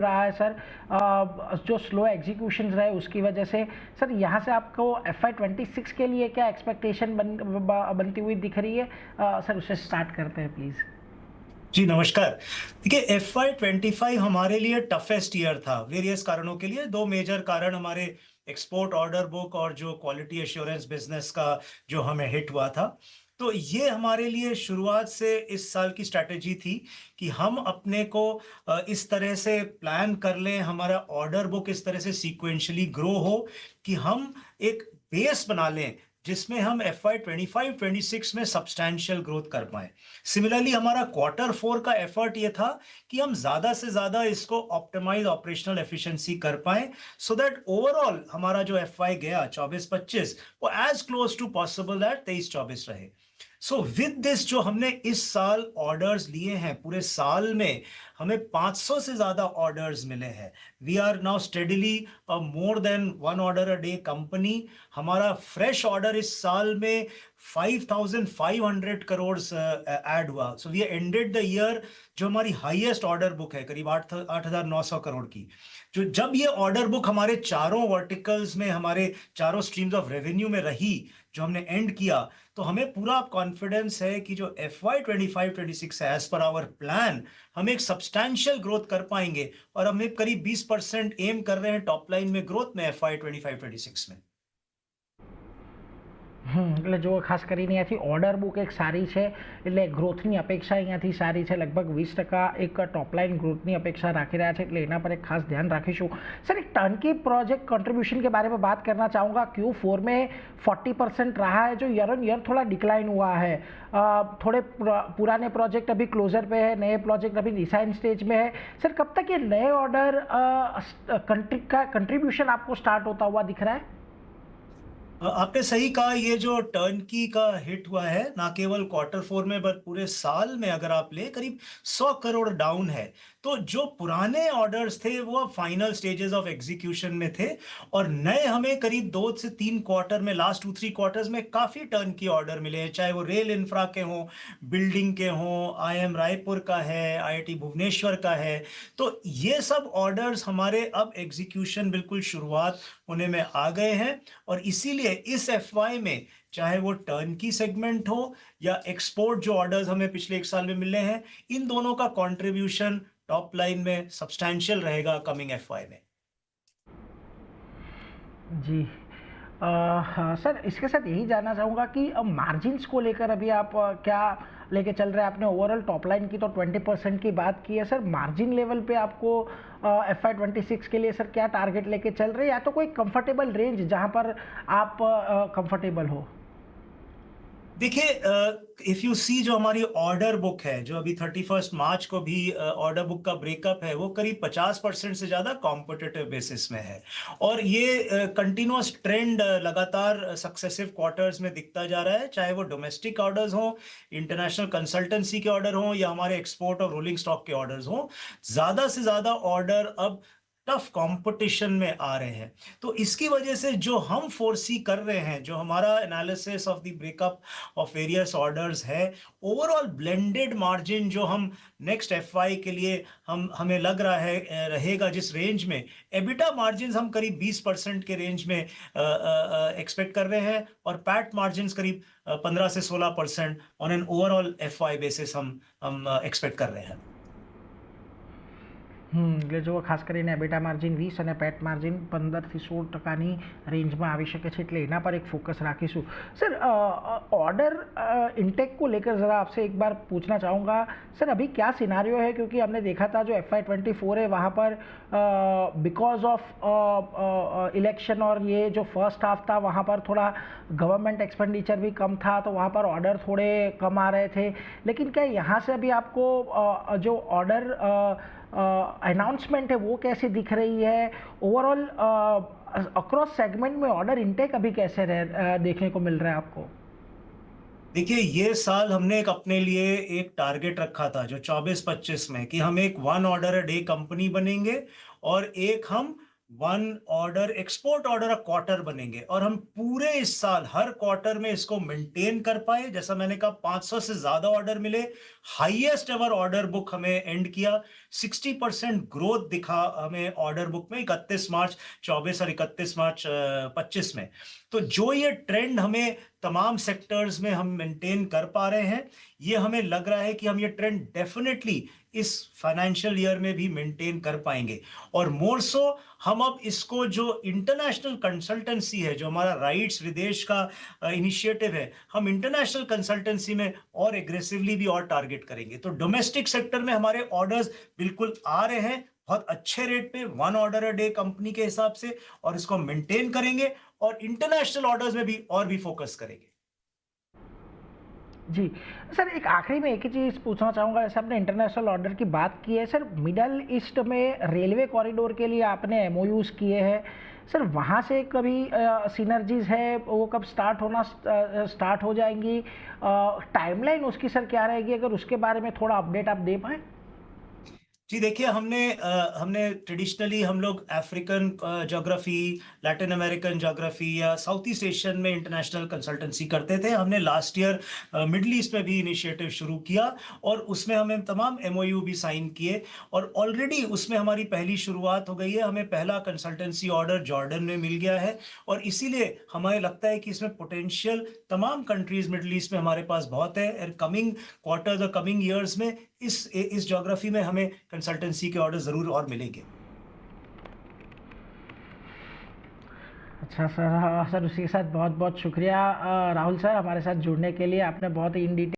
रहा है सर, जो स्लो एग्जीक्यूशन रहे उसकी वजह से। सर यहाँ से आपको FY26 के लिए क्या एक्सपेक्टेशन बनती हुई दिख रही है? सर उससे स्टार्ट करते हैं प्लीज़। जी नमस्कार। देखिए FY25 हमारे लिए टफेस्ट ईयर था वेरियस कारणों के लिए। दो मेजर कारण हमारे एक्सपोर्ट ऑर्डर बुक और जो क्वालिटी एश्योरेंस बिजनेस का जो हमें हिट हुआ था। तो ये हमारे लिए शुरुआत से इस साल की स्ट्रैटेजी थी कि हम अपने को इस तरह से प्लान कर लें, हमारा ऑर्डर बुक इस तरह से सीक्वेंशियली ग्रो हो कि हम एक बेस बना लें जिसमें हम FY25-26 में सब्सटैंशियल ग्रोथ कर पाए। सिमिलरली हमारा Q4 का एफर्ट ये था कि हम ज्यादा से ज्यादा इसको ऑप्टिमाइज ऑपरेशनल एफिशिएंसी कर पाए, सो दैट ओवरऑल हमारा जो FY गया 24-25 वो as close to possible that 23-24 रहे। सो विद दिस जो हमने इस साल ऑर्डर्स लिए हैं, पूरे साल में हमें 500 से ज्यादा ऑर्डर्स मिले हैं। We are now steadily more than one order a day company. हमारा फ्रेश ऑर्डर इस साल में 5,500 करोड़ ऐड हुआ। So we ended the year जो हमारी हाईएस्ट ऑर्डर बुक है, करीब 8,900 करोड़ की। जो जब ये ऑर्डर बुक हमारे चारों वर्टिकल्स में, हमारे चारों स्ट्रीम्स ऑफ रेवेन्यू में रही, जो हमने एंड किया, तो हमें पूरा कॉन्फिडेंस है कि जो FY25-26 है, एज पर आवर प्लान हम एक सब्सटैंशियल ग्रोथ कर पाएंगे। और हम करीब 20% एम कर रहे हैं टॉप लाइन में ग्रोथ में FY25-26 में। એટલે જો ખાસ કરીને અહીંયાથી ઓર્ડર બુક એક સારી છે, એટલે ગ્રોથની અપેક્ષા અહીંયાથી સારી છે, લગભગ 20% એક ટોપલાइन ग्रोथની अपेक्षा રાખી રહ્યા છે, એટલે એના પર એક ખાસ ध्यान રાખીશું। सर एक टर्नकी प्रोजेक्ट कंट्रीब्यूशन के बारे में बात करना चाहूँगा। Q4 में 40% रहा है, जो ईयर ऑन ईयर थोड़ा डिक्लाइन हुआ है। थोड़े पुराने प्रोजेक्ट अभी क्लोजर पे है, नए प्रोजेक्ट अभी डिसाइन स्टेज में है। सर कब तक ये नए ऑर्डर का कंट्रीब्यूशन आपको स्टार्ट होता हुआ दिख रहा है? आपने सही कहा, ये जो टर्नकी का हिट हुआ है ना केवल Q4 में बल्कि पूरे साल में, अगर आप ले करीब 100 करोड़ डाउन है। तो जो पुराने ऑर्डर्स थे वो फाइनल स्टेजेस ऑफ एग्जीक्यूशन में थे, और नए हमें करीब 2 से 3 क्वार्टर में, लास्ट 2-3 क्वार्टर्स में काफी टर्नकी ऑर्डर मिले हैं, चाहे वो रेल इंफ्रा के हों, बिल्डिंग के हों, IIM रायपुर का है, IIT भुवनेश्वर का है। तो ये सब ऑर्डर्स हमारे अब एग्जीक्यूशन बिल्कुल शुरुआत होने में आ गए हैं। और इसीलिए इस FY में चाहे वो टर्नकी सेगमेंट हो या एक्सपोर्ट जो ऑर्डर्स हमें पिछले एक साल में मिले हैं, इन दोनों का कंट्रीब्यूशन टॉप लाइन में सब्सटैंशियल रहेगा कमिंग FY में। जी। हाँ सर, इसके साथ यही जानना चाहूँगा कि मार्जिन्स को लेकर अभी आप क्या लेके चल रहे हैं? आपने ओवरऑल टॉप लाइन की तो 20% की बात की है सर, मार्जिन लेवल पे आपको FY26 के लिए सर क्या टारगेट लेके चल रहे हैं, या तो कोई कंफर्टेबल रेंज जहाँ पर आप कंफर्टेबल हो? देखिए, इफ यू सी जो हमारी ऑर्डर बुक है, जो अभी 31 मार्च को भी ऑर्डर बुक का ब्रेकअप है, वो करीब 50% से ज्यादा कॉम्पिटिटिव बेसिस में है। और ये कंटिन्यूअस ट्रेंड लगातार सक्सेसिव क्वार्टर्स में दिखता जा रहा है, चाहे वो डोमेस्टिक ऑर्डर्स हो, इंटरनेशनल कंसल्टेंसी के ऑर्डर हो, या हमारे एक्सपोर्ट और रोलिंग स्टॉक के ऑर्डर्स हो। ज्यादा से ज्यादा ऑर्डर अब टफ कंपटीशन में आ रहे हैं। तो इसकी वजह से जो हम फोरसी कर रहे हैं, जो हमारा analysis of the breakup of various orders है, ओवरऑल ब्लेंडेड मार्जिन जो हम नेक्स्ट FY के लिए हमें लग रहा है रहेगा जिस रेंज में, एबिटा मार्जिन हम करीब 20% के रेंज में एक्सपेक्ट कर रहे हैं, और पैट मार्जिन करीब 15 से 16% on an overall FY basis हम एक्सपेक्ट कर रहे हैं। એટલે જો ખાસ કરીને એબિટા માર્જિન 20 અને પેટ માર્જિન 15 થી 16% રેન્જમાં આવી શકે છે, એટલે એના પર એક फोकस राखीશું। सर ऑर्डर इनटेक को लेकर ज़रा आपसे एक बार पूछना चाहूँगा सर, अभी क्या सिनारियो है? क्योंकि हमने देखा था जो FY24 है वहाँ पर बिकॉज ऑफ इलेक्शन और ये जो फर्स्ट हाफ था वहाँ पर थोड़ा गवर्नमेंट एक्सपेंडिचर भी कम था, तो वहाँ पर ऑर्डर थोड़े कम आ रहे थे। लेकिन क्या यहाँ से अभी आपको जो ऑर्डर अनाउंसमेंट है वो कैसी दिख रही है? ओवरऑल अक्रॉस सेगमेंट में ऑर्डर इनटेक अभी कैसे देखने को मिल रहा है आपको? देखिए, ये साल हमने एक अपने लिए एक टारगेट रखा था जो 24-25 में, कि हम एक one order a day company बनेंगे, और एक हम one order export order a quarter बनेंगे और हम पूरे इस साल हर क्वार्टर में इसको मेंटेन कर पाए। जैसा मैंने कहा 500 से ज्यादा ऑर्डर मिले, हाईएस्ट एवर ऑर्डर बुक हमें एंड किया, 60% ग्रोथ दिखा हमें ऑर्डर बुक में 31 मार्च 24 और 31 मार्च 25 में। तो जो ये ट्रेंड हमें तमाम सेक्टर्स में हम मेंटेन कर पा रहे हैं, ये हमें लग रहा है कि हम ये ट्रेंड डेफिनेटली इस फाइनेंशियल ईयर में भी मेंटेन कर पाएंगे। और मोर सो हम अब इसको जो इंटरनेशनल कंसल्टेंसी है, जो हमारा राइट्स विदेश का इनिशिएटिव है, हम इंटरनेशनल कंसल्टेंसी में और एग्रेसिवली भी और टारगेट करेंगे। तो डोमेस्टिक सेक्टर में हमारे ऑर्डर्स बिल्कुल आ रहे हैं बहुत अच्छे रेट पे, one order a day company के हिसाब से, और इसको मेंटेन करेंगे और इंटरनेशनल ऑर्डर्स में भी और भी फोकस करेंगे। जी। सर एक आखिरी में एक ही चीज़ पूछना चाहूँगा, जैसे आपने इंटरनेशनल ऑर्डर की बात की है सर, मिडल ईस्ट में रेलवे कॉरिडोर के लिए आपने एमओयूज़ किए हैं सर, वहाँ से कभी सिनर्जीज है वो कब स्टार्ट हो जाएंगी, टाइमलाइन उसकी सर क्या रहेगी, अगर उसके बारे में थोड़ा अपडेट आप दे पाएँ? जी देखिए, हमने ट्रेडिशनली हम लोग African geography, Latin American geography या साउथ ईस्ट एशियन में इंटरनेशनल कंसल्टेंसी करते थे। हमने लास्ट ईयर मिडल ईस्ट में भी इनिशिएटिव शुरू किया और उसमें हमें तमाम एमओयू भी साइन किए और ऑलरेडी उसमें हमारी पहली शुरुआत हो गई है। हमें पहला कंसल्टेंसी ऑर्डर जॉर्डन में मिल गया है और इसीलिए हमें लगता है कि इसमें पोटेंशियल तमाम कंट्रीज मिडल ईस्ट में हमारे पास बहुत है। और कमिंग क्वार्टर्स और कमिंग ईयर्स में इस ज्योग्राफी में हमें कंसल्टेंसी के ऑर्डर जरूर और मिलेंगे। अच्छा सर, हाँ सर, उसी के साथ बहुत बहुत शुक्रिया राहुल सर, हमारे साथ जुड़ने के लिए। आपने बहुत ही इन डिटेल